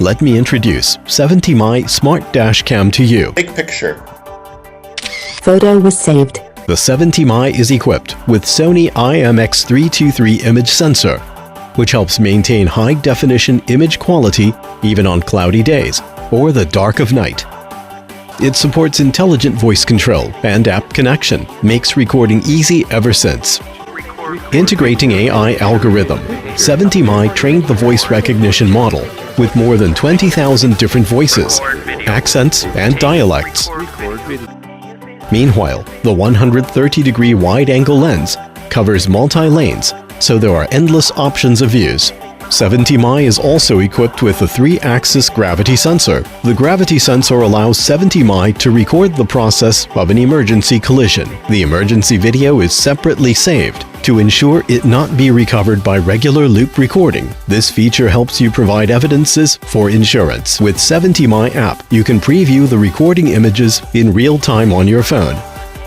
Let me introduce 70Mi Smart Dashcam to you. Take picture. Photo was saved. The 70Mi is equipped with Sony IMX307 image sensor, which helps maintain high-definition image quality even on cloudy days or the dark of night. It supports intelligent voice control and app connection, makes recording easy ever since. Integrating AI algorithm, 70Mi trained the voice recognition model with more than 20,000 different voices, accents, and dialects. Meanwhile, the 130-degree wide-angle lens covers multi-lanes, so there are endless options of views. 70Mi is also equipped with a 3-axis gravity sensor. The gravity sensor allows 70Mi to record the process of an emergency collision. The emergency video is separately saved to ensure it not be recovered by regular loop recording. This feature helps you provide evidences for insurance. With 70Mi app, you can preview the recording images in real time on your phone.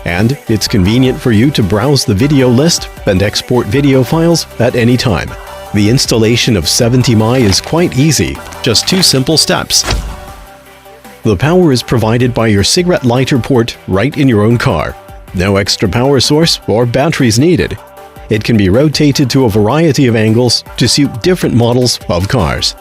And it's convenient for you to browse the video list and export video files at any time. The installation of 70Mi is quite easy, just 2 simple steps. The power is provided by your cigarette lighter port right in your own car. No extra power source or batteries needed. It can be rotated to a variety of angles to suit different models of cars.